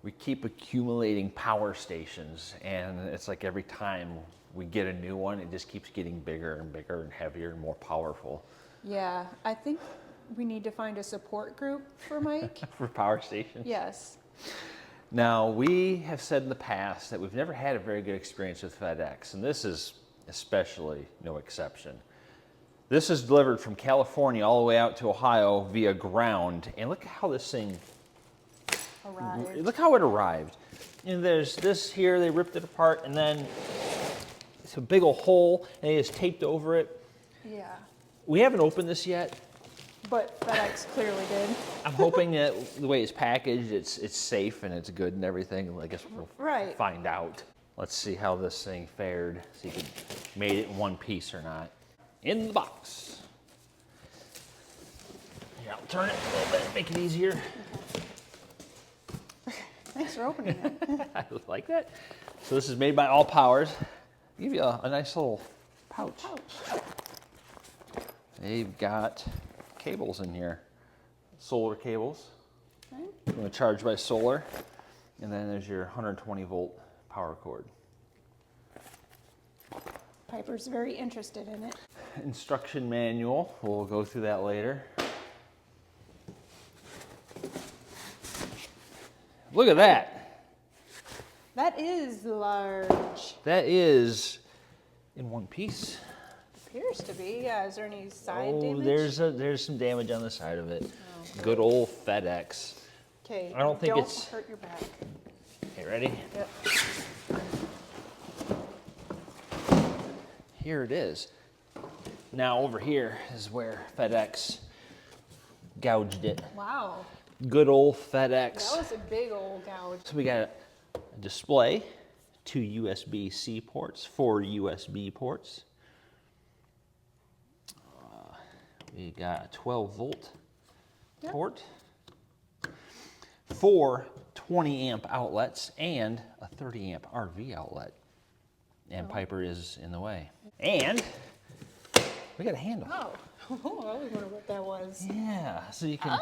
We keep accumulating power stations, and it's like every time we get a new one, it just keeps getting bigger and bigger and heavier and more powerful. Yeah, I think we need to find a support group for Mike. For power stations? Yes. Now, we have said in the past that we've never had a very good experience with FedEx, and this is especially no exception. This is delivered from California all the way out to Ohio via ground, and look how this thing Arrived. Look how it arrived. And there's this here, they ripped it apart, and then it's a big old hole, and they just taped over it. Yeah. We haven't opened this yet. But FedEx clearly did. I'm hoping that the way it's packaged, it's safe and it's good and everything. I guess we'll find out. Let's see how this thing fared, see if it made it in one piece or not. In the box. Here, I'll turn it a little bit, make it easier. Okay. Thanks for opening it. I like that. So this is made by AllPowers. Give you a nice little pouch. They've got cables in here, solar cables. Okay. You're going to charge by solar, and then there's your 120 volt power cord. Piper's very interested in it. Instruction manual, we'll go through that later. Look at that. That is large. That is in one piece. Appears to be. Yeah. Is there any side damage? There's some damage on the side of it. Oh, good old FedEx. Okay. I don't think it's. Don't hurt your back. Okay, ready? Yep. Here it is. Now over here is where FedEx gouged it. Wow. Good old FedEx. That was a big old gouge. So we got a display, 2 USB-C ports, 4 USB ports. We got a 12 volt port, 4 20 amp outlets, and a 30 amp RV outlet. And Piper is in the way. And we got a handle. Oh, I always wondered what that was. Yeah, so you can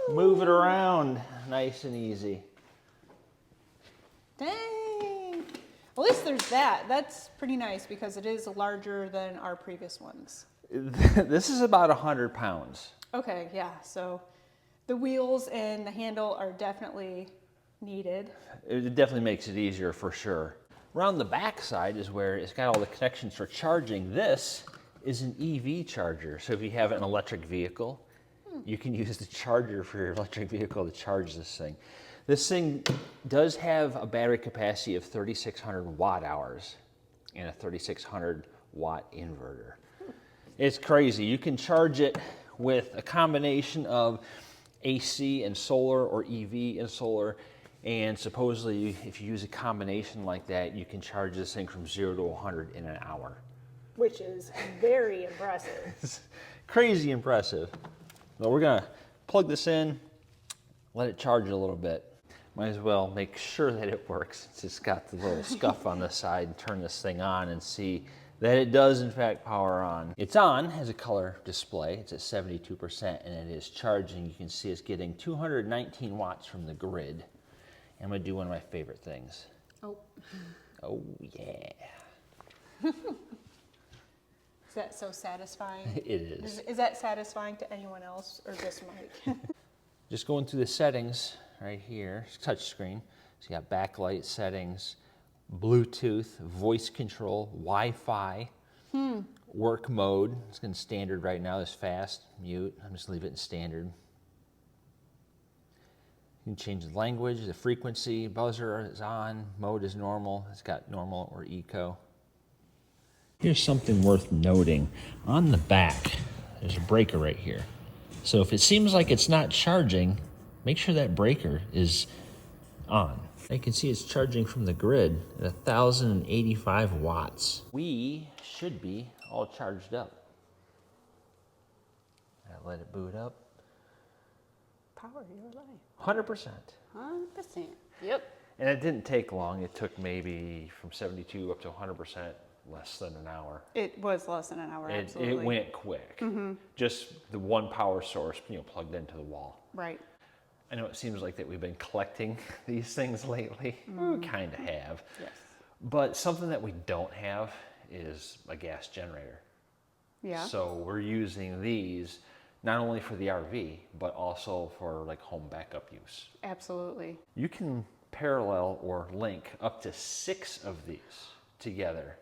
move it around nice and easy. Dang. At least there's that. That's pretty nice because it is larger than our previous ones. This is about 100 pounds. Okay, yeah. So the wheels and the handle are definitely needed. It definitely makes it easier for sure. Around the back side is where it's got all the connections for charging. This is an EV charger. So if you have an electric vehicle, you can use the charger for your electric vehicle to charge this thing. This thing does have a battery capacity of 3,600 watt hours and a 3,600 watt inverter. It's crazy. You can charge it with a combination of AC and solar or EV and solar. And supposedly, if you use a combination like that, you can charge this thing from 0 to 100 in an hour. Which is very impressive. It's crazy impressive. So we're gonna plug this in, let it charge a little bit. Might as well make sure that it works. It's got the little scuff on the side and turn this thing on and see that it does in fact power on. It's on, has a color display. It's at 72% and it is charging. You can see it's getting 219 watts from the grid. I'm gonna do one of my favorite things. Oh. Oh yeah. Is that so satisfying? It is. Is that satisfying to anyone else or just Mike? Just going through the settings right here, touch screen. So you got backlight settings, Bluetooth, voice control, Wi-Fi, work mode. It's in standard right now, it's fast, mute. I'm just leave it in standard. You can change the language, the frequency, buzzer is on, mode is normal. It's got normal or eco. Here's something worth noting. On the back, there's a breaker right here. So if it seems like it's not charging, make sure that breaker is on. You can see it's charging from the grid at 1,085 watts. We should be all charged up. I'll let it boot up. Power your life. 100%. 100%. Yep. And it didn't take long. It took maybe from 72 up to 100% less than an hour. It was less than an hour, absolutely. It went quick. Just the one power source, plugged into the wall. Right. I know it seems like that we've been collecting these things lately. We kind of have. Yes. But something that we don't have is a gas generator. Yeah. So we're using these not only for the RV, but also for like home backup use. Absolutely. You can parallel or link up to 6 of these together,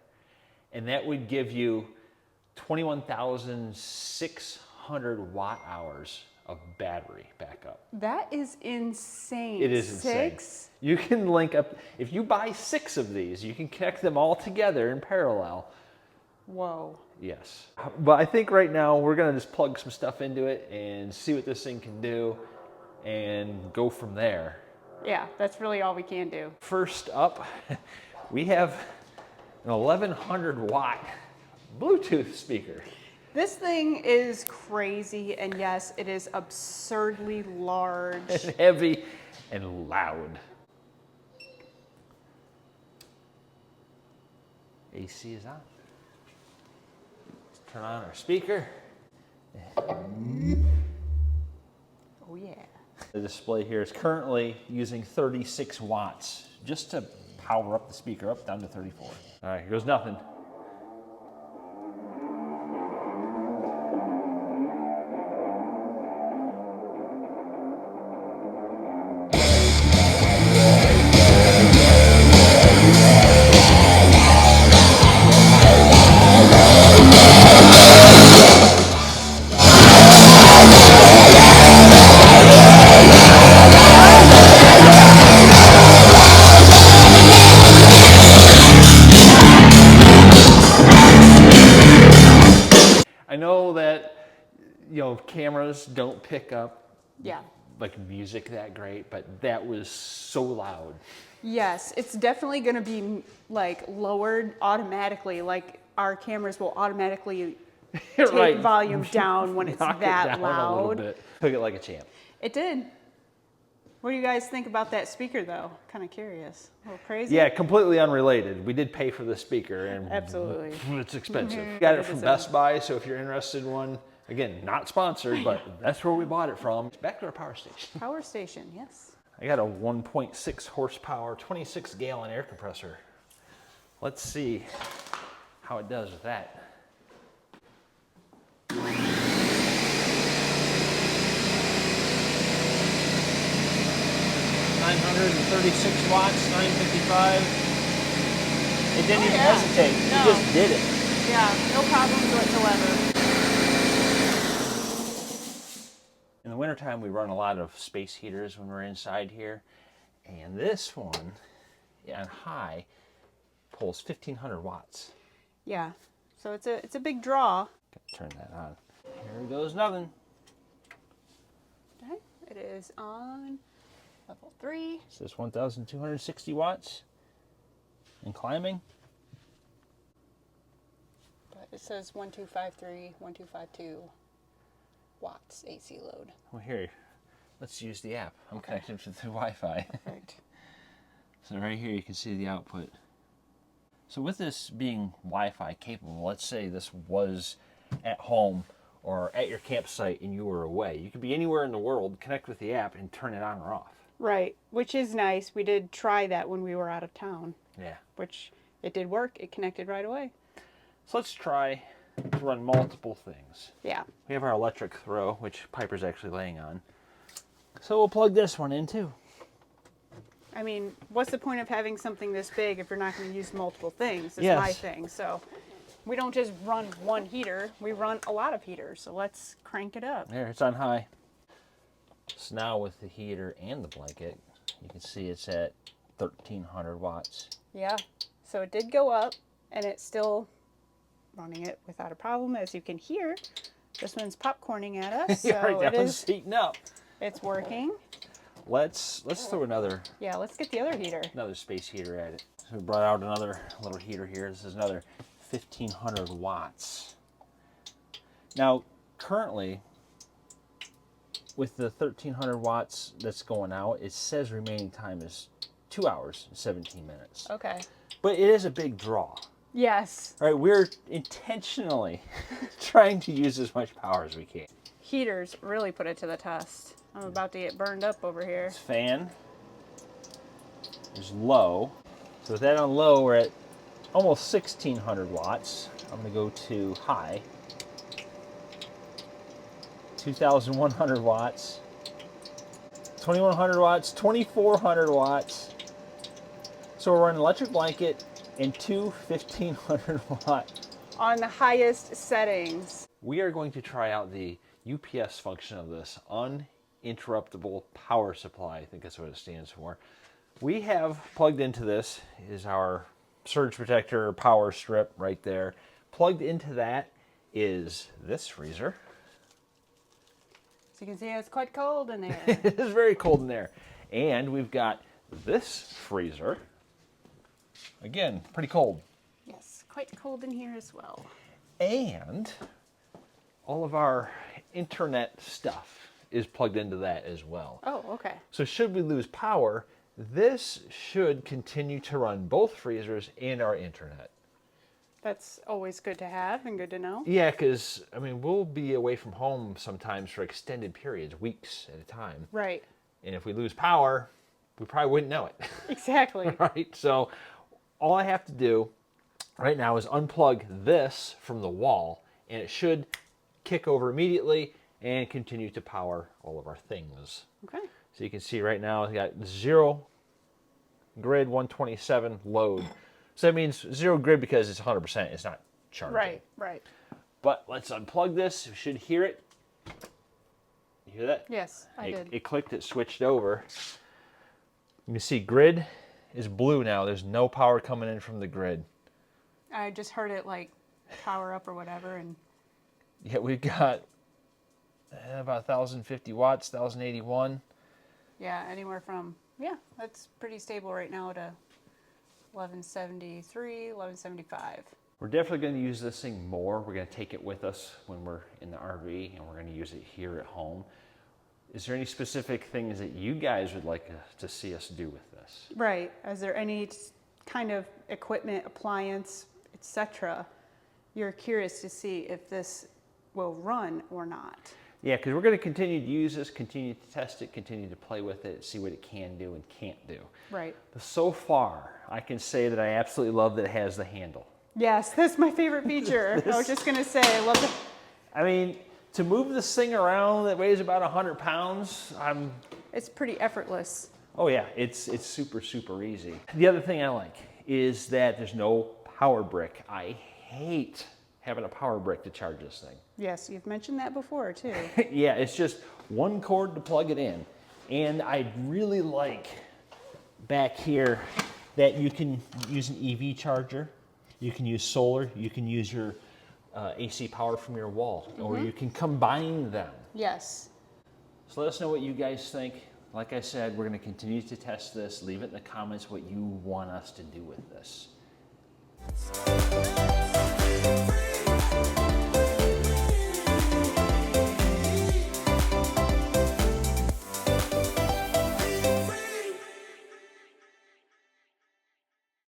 and that would give you 21,600 watt hours of battery backup. That is insane. It is insane. 6? You can link up, if you buy 6 of these, you can connect them all together in parallel. Whoa. Yes. But I think right now we're going to just plug some stuff into it and see what this thing can do and go from there. Yeah, that's really all we can do. First up, we have an 1100 watt Bluetooth speaker. This thing is crazy, and yes, it is absurdly large. And heavy and loud. AC is on. Let's turn on our speaker. Oh yeah. The display here is currently using 36 watts just to power up the speaker up down to 34. All right, here goes nothing. I know that, you know, cameras don't pick up Yeah. like music that great, but that was so loud. Yes, it's definitely going to be like lowered automatically. Like our cameras will automatically take Right. volume down when it's Knock it that down a little loud. bit. Took it like a champ. It did. What do you guys think about that speaker, though? Kind of curious. A little crazy? Yeah, completely unrelated. We did pay for the speaker, and Absolutely. it's expensive. Got it from Best Buy, so if you're interested in one, again, not sponsored, but that's where we bought it from. Back to our power station. Power station, yes. I got a 1.6 horsepower, 26 gallon air compressor. Let's see how it does with that. 936 watts, 955. It didn't even hesitate. No. It just did it. Yeah, no problems whatsoever. In the wintertime, we run a lot of space heaters when we're inside here. And this one, on high, pulls 1,500 watts. Yeah, so it's a big draw. Turn that on. Here goes nothing. Okay, it is on level 3. It says 1,260 watts and climbing. But it says 1253, 1252 watts AC load. Well, here, let's use the app. I'm connected to the Wi-Fi. Perfect. So right here you can see the output. So with this being Wi-Fi capable, let's say this was at home or at your campsite and you were away. You could be anywhere in the world, connect with the app and turn it on or off. Right, which is nice. We did try that when we were out of town, Yeah. which it did work. It connected right away. So let's try to run multiple things. Yeah. We have our electric throw, which Piper's actually laying on. So we'll plug this one in too. I mean, what's the point of having something this big if you're not going to use multiple things? It's Yes. my thing. So we don't just run one heater. We run a lot of heaters. So let's crank it up. There, it's on high. So now with the heater and the blanket, you can see it's at 1,300 watts. Yeah. So it did go up, and it's still running it without a problem. As you can hear, this one's popcorning at us. So Right, that one's heating up. it's working. Let's throw another Yeah, let's get the other heater. space heater at it. So we brought out another little heater here. This is another 1,500 watts. Now, currently, with the 1,300 watts that's going out, it says remaining time is 2 hours and 17 minutes. Okay. But it is a big draw. Yes. All right, we're intentionally trying to use as much power as we can. Heaters really put it to the test. I'm about to get burned up over here. This fan is low. So with that on low, we're at almost 1600 watts. I'm gonna go to high. 2100 watts. 2100 watts, 2400 watts. So we're running electric blanket and two 1500 watt. On the highest settings. We are going to try out the UPS function of this, uninterruptible power supply. I think that's what it stands for. We have plugged into this is our surge protector power strip right there. Plugged into that is this freezer. So you can see it's quite cold in there. It is very cold in there. And we've got this freezer. Again, pretty cold. Yes, quite cold in here as well. And all of our internet stuff is plugged into that as well. Oh, okay. So should we lose power, this should continue to run both freezers and our internet. That's always good to have and good to know. Yeah, because, I mean, we'll be away from home sometimes for extended periods, weeks at a time. Right. And if we lose power, we probably wouldn't know it. Exactly. Right? So all I have to do right now is unplug this from the wall, and it should kick over immediately and continue to power all of our things. Okay. So you can see right now it's got 0 grid, 127 load. So that means 0 grid because it's 100%. It's not charging. Right, right. But let's unplug this. You should hear it. You hear that? Yes, I did. It clicked. It switched over. You can see grid is blue now. There's no power coming in from the grid. I just heard it like power up or whatever, and Yeah, we've got about 1,050 watts, 1,081. yeah, anywhere from, yeah, that's pretty stable right now to 1173, 1175. We're definitely going to use this thing more. We're going to take it with us when we're in the RV, and we're going to use it here at home. Is there any specific things that you guys would like to see us do with this? Right. Is there any kind of equipment, appliance, etc. you're curious to see if this will run or not? Yeah, because we're going to continue to use this, continue to test it, continue to play with it, see what it can do and can't do. Right. So far, I can say that I absolutely love that it has the handle. Yes, that's my favorite feature. I was just going to say, I love it. I mean, to move this thing around that weighs about 100 pounds, It's pretty effortless. oh yeah, it's super, super easy. The other thing I like is that there's no power brick. I hate having a power brick to charge this thing. Yes, you've mentioned that before too. Yeah, it's just one cord to plug it in. And I really like back here that you can use an EV charger, you can use solar, you can use your AC power from your wall, or you can combine them. Yes. So let us know what you guys think. Like I said, we're going to continue to test this. Leave it in the comments what you want us to do with this.